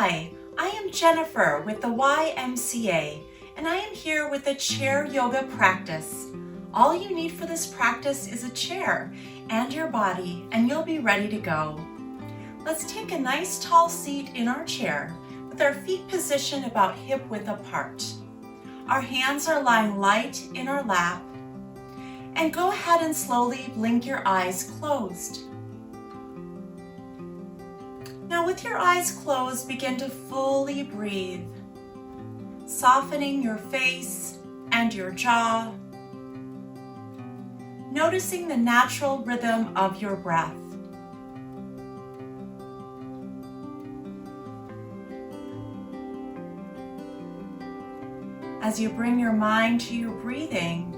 Hi, I am Jennifer with the YMCA, and I am here with a chair yoga practice. All you need for this practice is a chair and your body, and you'll be ready to go. Let's take a nice tall seat in our chair with our feet positioned about hip width apart. Our hands are lying light in our lap, and go ahead and slowly blink your eyes closed. Now with your eyes closed, begin to fully breathe, softening your face and your jaw, noticing the natural rhythm of your breath. As you bring your mind to your breathing,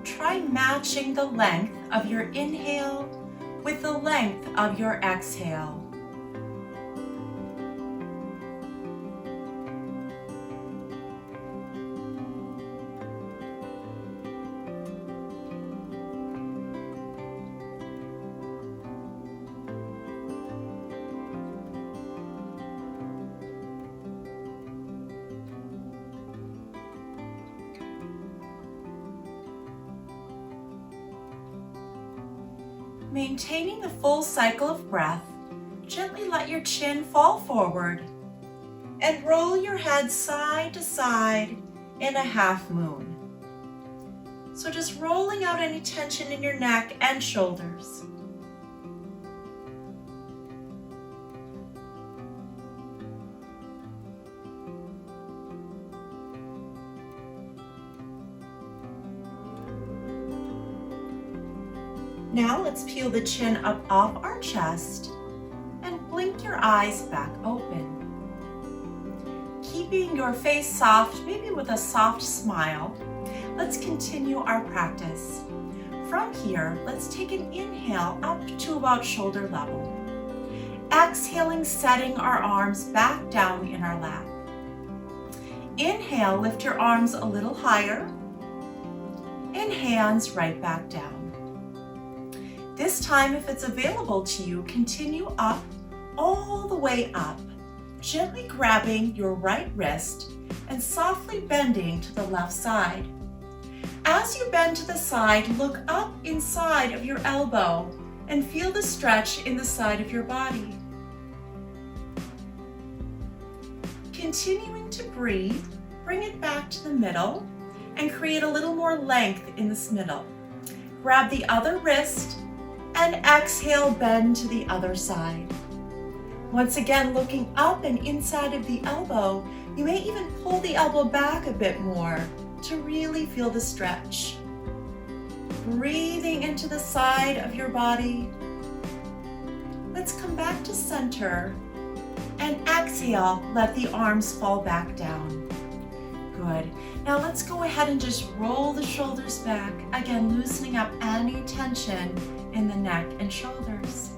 try matching the length of your inhale with the length of your exhale. Maintaining the full cycle of breath, gently let your chin fall forward and roll your head side to side in a half moon. So just rolling out any tension in your neck and shoulders. Now let's peel the chin up off our chest and blink your eyes back open. Keeping your face soft, maybe with a soft smile, let's continue our practice. From here, let's take an inhale up to about shoulder level. Exhaling, setting our arms back down in our lap. Inhale, lift your arms a little higher, and hands right back down. This time, if it's available to you, continue up, all the way up, gently grabbing your right wrist and softly bending to the left side. As you bend to the side, look up inside of your elbow and feel the stretch in the side of your body. Continuing to breathe, bring it back to the middle and create a little more length in this middle. Grab the other wrist and exhale, bend to the other side. Once again, looking up and inside of the elbow, you may even pull the elbow back a bit more to really feel the stretch. Breathing into the side of your body. Let's come back to center and exhale, let the arms fall back down. Good. Now let's go ahead and just roll the shoulders back, again loosening up any tension in the neck and shoulders.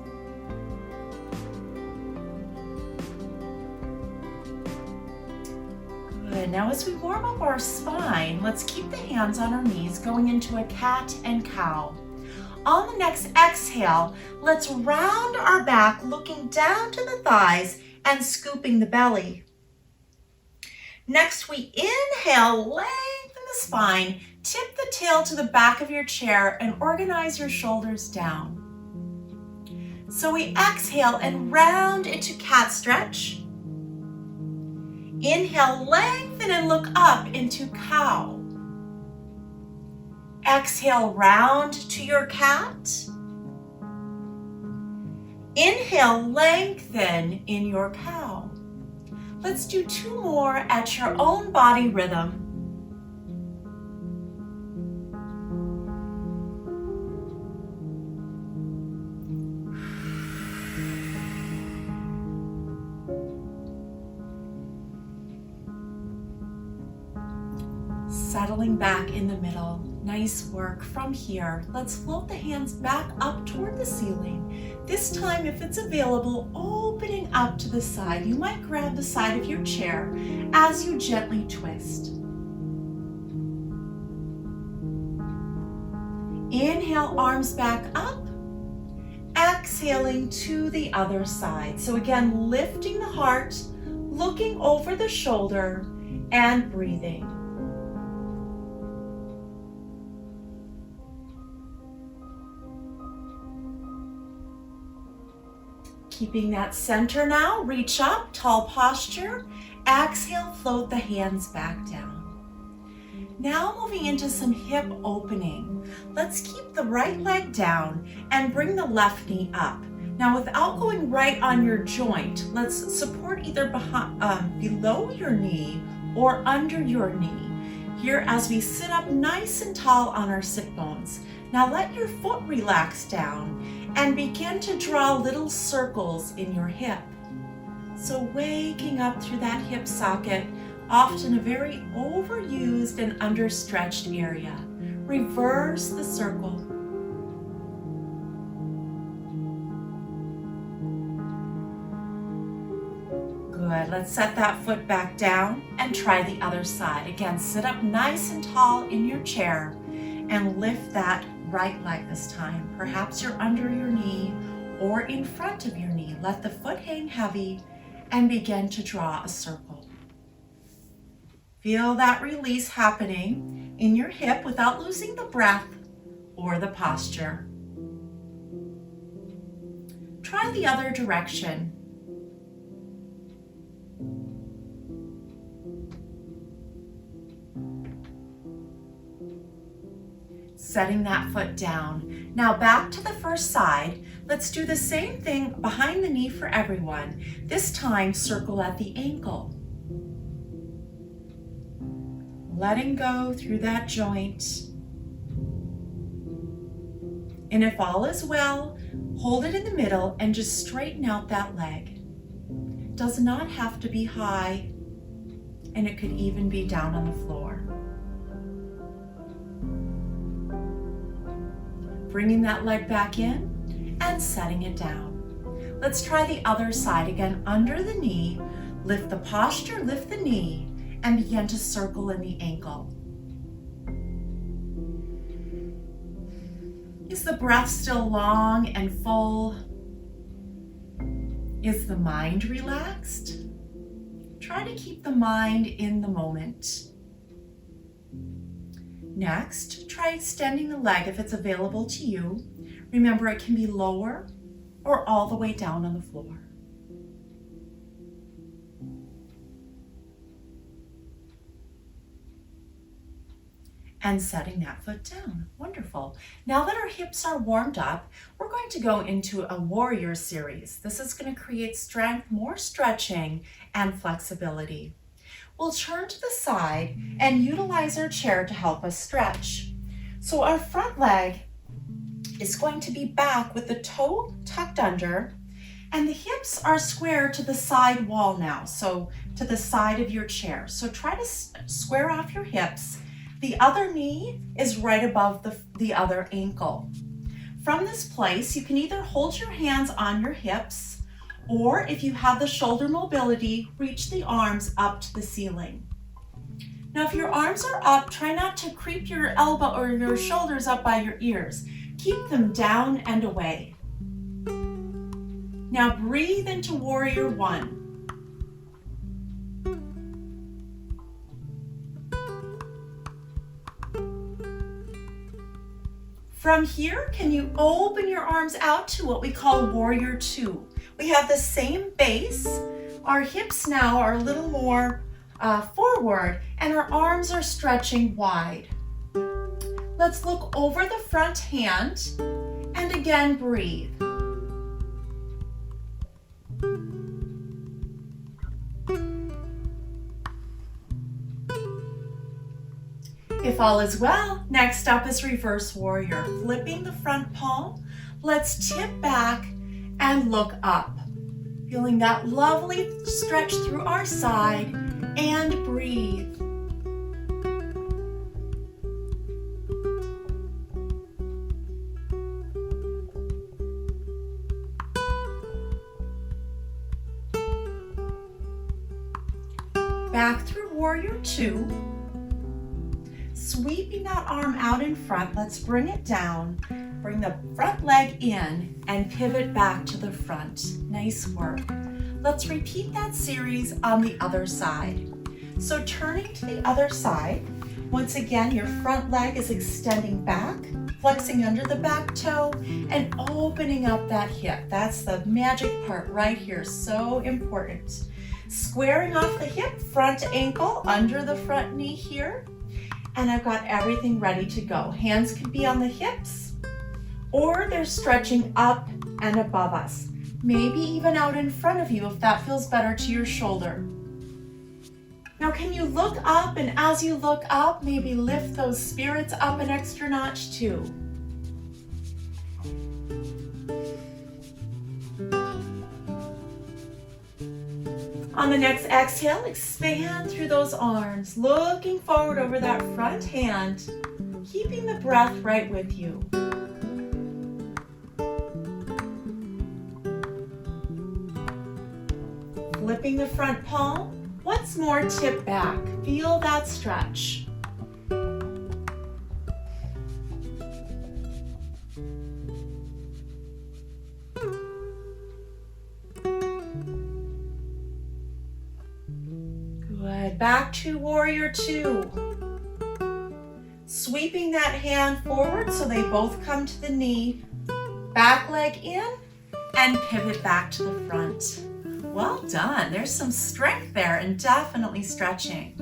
Good. Now as we warm up our spine, let's keep the hands on our knees going into a cat and cow. On the next exhale, let's round our back, looking down to the thighs and scooping the belly. Next, we inhale, lengthen the spine, tip the tail to the back of your chair and organize your shoulders down. So we exhale and round into cat stretch. Inhale, lengthen and look up into cow. Exhale, round to your cat. Inhale, lengthen in your cow. Let's do 2 more at your own body rhythm. Settling back in the middle. Nice work. From here, let's float the hands back up toward the ceiling. This time, if it's available, opening up to the side. You might grab the side of your chair as you gently twist. Inhale, arms back up. Exhaling to the other side. So again, lifting the heart, looking over the shoulder and breathing. Keeping that center now, reach up, tall posture. Exhale, float the hands back down. Now moving into some hip opening. Let's keep the right leg down and bring the left knee up. Now without going right on your joint, let's support either below your knee or under your knee. Here as we sit up nice and tall on our sit bones. Now let your foot relax down and begin to draw little circles in your hip. So waking up through that hip socket, often a very overused and understretched area. Reverse the circle. Good, let's set that foot back down and try the other side. Again, sit up nice and tall in your chair and lift that right leg this time. Perhaps you're under your knee or in front of your knee. Let the foot hang heavy and begin to draw a circle. Feel that release happening in your hip without losing the breath or the posture. Try the other direction. Setting that foot down. Now back to the first side. Let's do the same thing behind the knee for everyone. This time, circle at the ankle. Letting go through that joint. And if all is well, hold it in the middle and just straighten out that leg. It does not have to be high, and it could even be down on the floor. Bringing that leg back in and setting it down. Let's try the other side again. Under the knee, lift the posture, lift the knee, and begin to circle in the ankle. Is the breath still long and full? Is the mind relaxed? Try to keep the mind in the moment. Next, try extending the leg if it's available to you. Remember, it can be lower or all the way down on the floor. And setting that foot down. Wonderful. Now that our hips are warmed up, we're going to go into a warrior series. This is going to create strength, more stretching, and flexibility. We'll turn to the side and utilize our chair to help us stretch. So our front leg is going to be back with the toe tucked under, and the hips are square to the side wall now, so to the side of your chair. So try to square off your hips. The other knee is right above the other ankle. From this place, you can either hold your hands on your hips, or if you have the shoulder mobility, reach the arms up to the ceiling. Now, if your arms are up, try not to creep your elbow or your shoulders up by your ears. Keep them down and away. Now breathe into Warrior One. From here, can you open your arms out to what we call Warrior Two? We have the same base. Our hips now are a little more forward and our arms are stretching wide. Let's look over the front hand and again breathe. If all is well, next up is Reverse Warrior. Flipping the front palm, let's tip back and look up. Feeling that lovely stretch through our side and breathe. Back through Warrior Two. Sweeping that arm out in front, let's bring it down. Bring the front leg in and pivot back to the front. Nice work. Let's repeat that series on the other side. So turning to the other side, once again, your front leg is extending back, flexing under the back toe, and opening up that hip. That's the magic part right here, so important. Squaring off the hip, front ankle, under the front knee here, and I've got everything ready to go. Hands can be on the hips, or they're stretching up and above us. Maybe even out in front of you if that feels better to your shoulder. Now can you look up, and as you look up, maybe lift those spirits up an extra notch too. On the next exhale, expand through those arms, looking forward over that front hand, keeping the breath right with you. Flipping the front palm. Once more, tip back. Feel that stretch. Good. Back to warrior two. Sweeping that hand forward so they both come to the knee. Back leg in and pivot back to the front. Well done. There's some strength there and definitely stretching.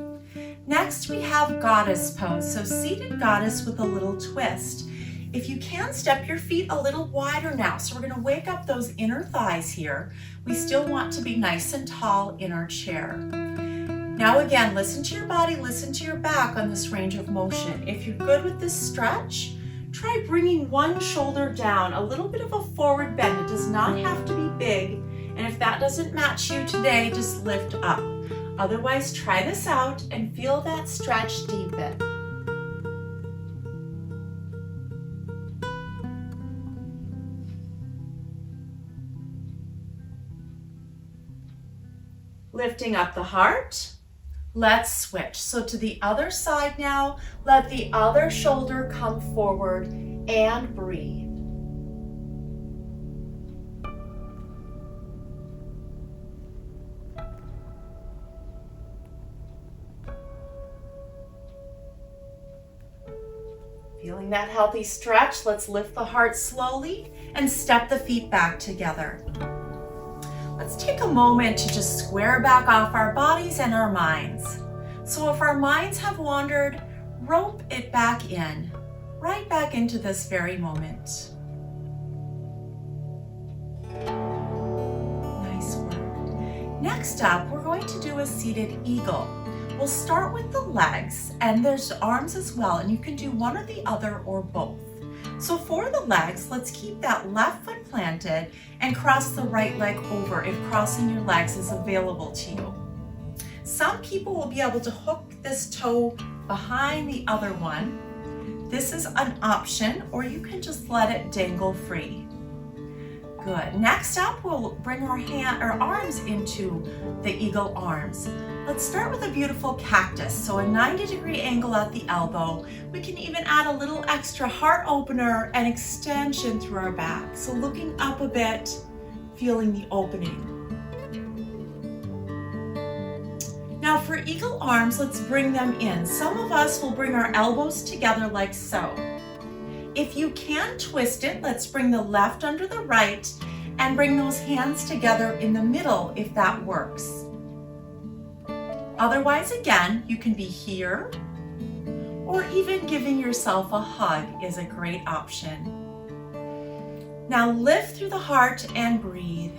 Next, we have goddess pose. So seated goddess with a little twist. If you can, step your feet a little wider now. So we're going to wake up those inner thighs here. We still want to be nice and tall in our chair. Now again, listen to your body, listen to your back on this range of motion. If you're good with this stretch, try bringing one shoulder down, a little bit of a forward bend. It does not have to be big. And if that doesn't match you today, just lift up. Otherwise, try this out and feel that stretch deepen. Lifting up the heart. Let's switch. So to the other side now, let the other shoulder come forward and breathe. Feeling that healthy stretch, let's lift the heart slowly and step the feet back together. Let's take a moment to just square back off our bodies and our minds. So if our minds have wandered, rope it back in, right back into this very moment. Nice work. Next up, we're going to do a seated eagle. We'll start with the legs, and there's arms as well, and you can do one or the other or both. So for the legs, let's keep that left foot planted and cross the right leg over if crossing your legs is available to you. Some people will be able to hook this toe behind the other one. This is an option, or you can just let it dangle free. Good. Next up, we'll bring our arms into the eagle arms. Let's start with a beautiful cactus. So a 90-degree angle at the elbow. We can even add a little extra heart opener and extension through our back. So looking up a bit, feeling the opening. Now for eagle arms, let's bring them in. Some of us will bring our elbows together like so. If you can twist it, let's bring the left under the right and bring those hands together in the middle if that works. Otherwise, again, you can be here, or even giving yourself a hug is a great option. Now lift through the heart and breathe.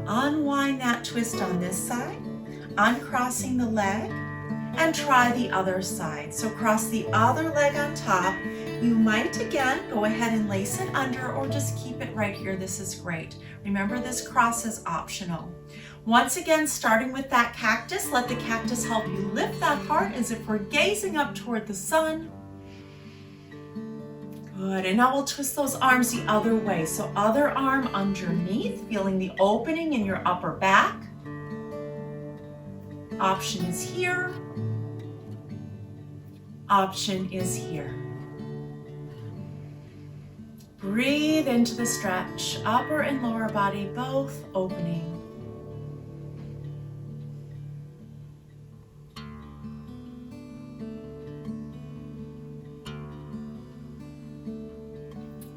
Unwind that twist on this side, uncrossing the leg, and try the other side. So cross the other leg on top. You might again go ahead and lace it under or just keep it right here. This is great. Remember, this cross is optional. Once again, starting with that cactus, let the cactus help you lift that heart as if we're gazing up toward the sun. Good, and now we'll twist those arms the other way. So other arm underneath, feeling the opening in your upper back. Option is here. option is here. Breathe into the stretch, upper and lower body both opening.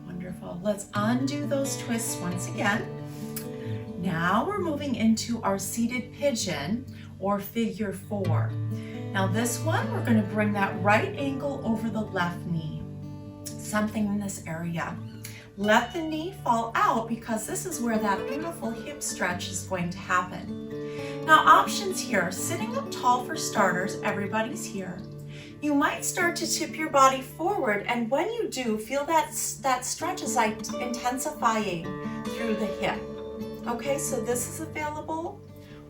Wonderful. Let's undo those twists once again. Now we're moving into our seated pigeon or figure 4. Now this one, we're going to bring that right ankle over the left knee, something in this area. Let the knee fall out because this is where that beautiful hip stretch is going to happen. Now options here, sitting up tall for starters, everybody's here. You might start to tip your body forward, and when you do, feel that stretch is like intensifying through the hip. Okay, so this is available,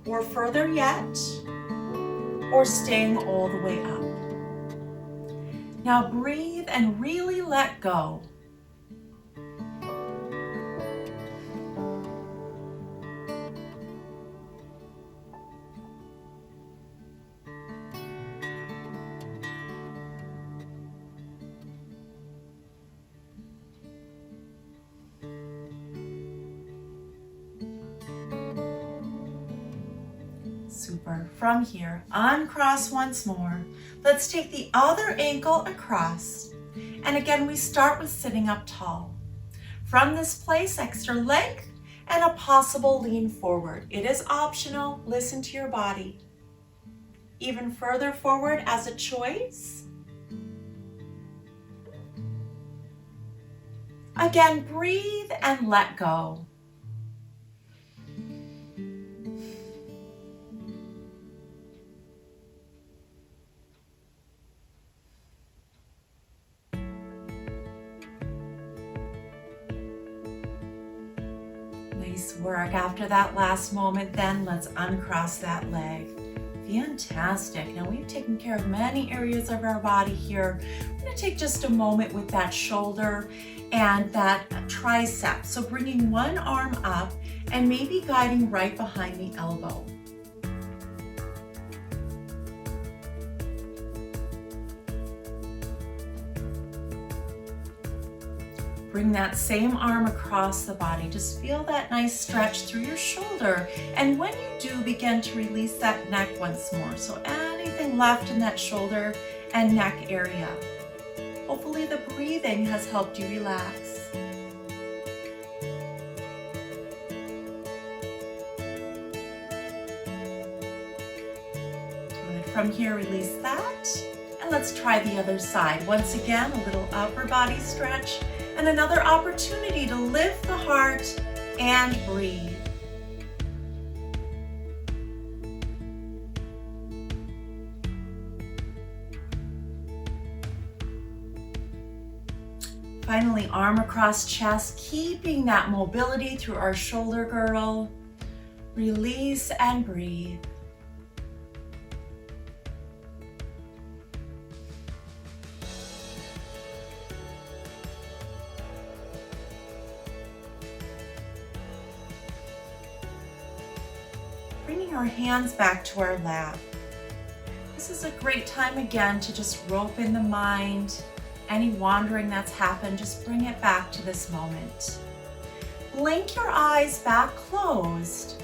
or further yet, or staying all the way up. Now breathe and really let go. Super. From here, uncross once more. Let's take the other ankle across. And again, we start with sitting up tall. From this place, extra length and a possible lean forward. It is optional. Listen to your body. Even further forward as a choice. Again, breathe and let go. Nice work. After that last moment, then let's uncross that leg. Fantastic. Now we've taken care of many areas of our body here. We're going to take just a moment with that shoulder and that tricep. So bringing one arm up and maybe guiding right behind the elbow. Bring that same arm across the body. Just feel that nice stretch through your shoulder. And when you do, begin to release that neck once more. So anything left in that shoulder and neck area. Hopefully the breathing has helped you relax. Good. From here, release that. And let's try the other side. Once again, a little upper body stretch. And another opportunity to lift the heart and breathe. Finally, arm across chest, keeping that mobility through our shoulder girdle. Release and breathe. Bringing our hands back to our lap. This is a great time again to just rope in the mind. Any wandering that's happened, just bring it back to this moment. Blink your eyes back closed.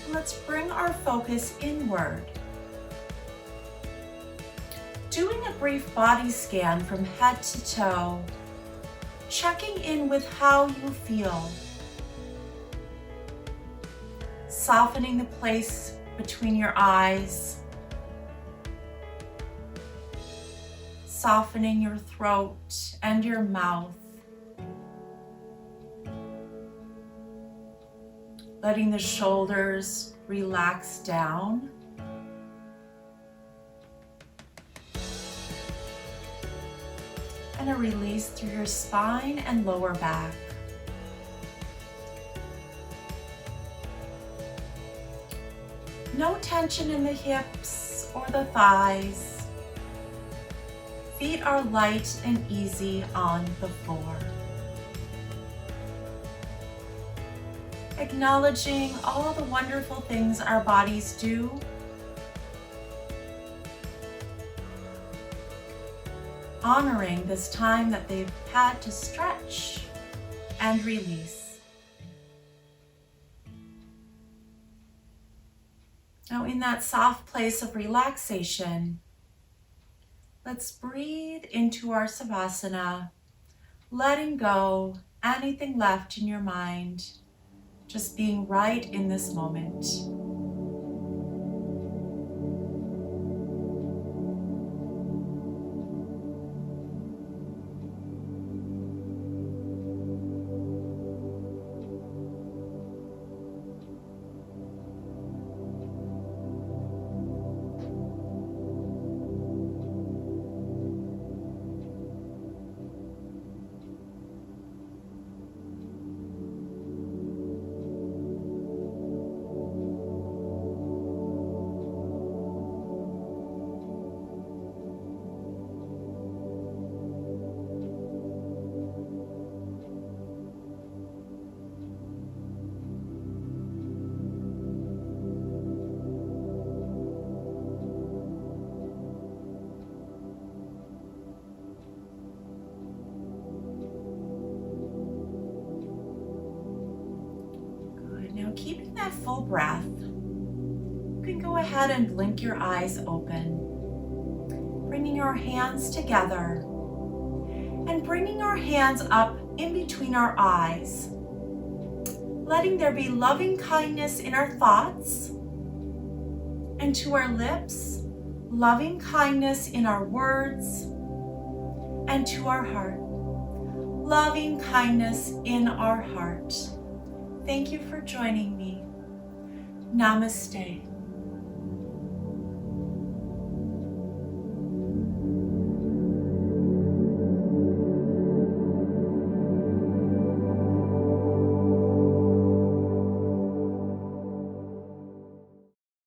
Let's bring our focus inward. Doing a brief body scan from head to toe, checking in with how you feel. Softening the place between your eyes. Softening your throat and your mouth. Letting the shoulders relax down. And a release through your spine and lower back. No tension in the hips or the thighs. Feet are light and easy on the floor. Acknowledging all the wonderful things our bodies do. honoring this time that they've had to stretch and release. Now, in that soft place of relaxation, let's breathe into our Savasana, letting go anything left in your mind, just being right in this moment. Now, keeping that full breath, you can go ahead and blink your eyes open, bringing your hands together and bringing our hands up in between our eyes, letting there be loving kindness in our thoughts, and to our lips, loving kindness in our words, and to our heart, loving kindness in our heart. Thank you for joining me. Namaste.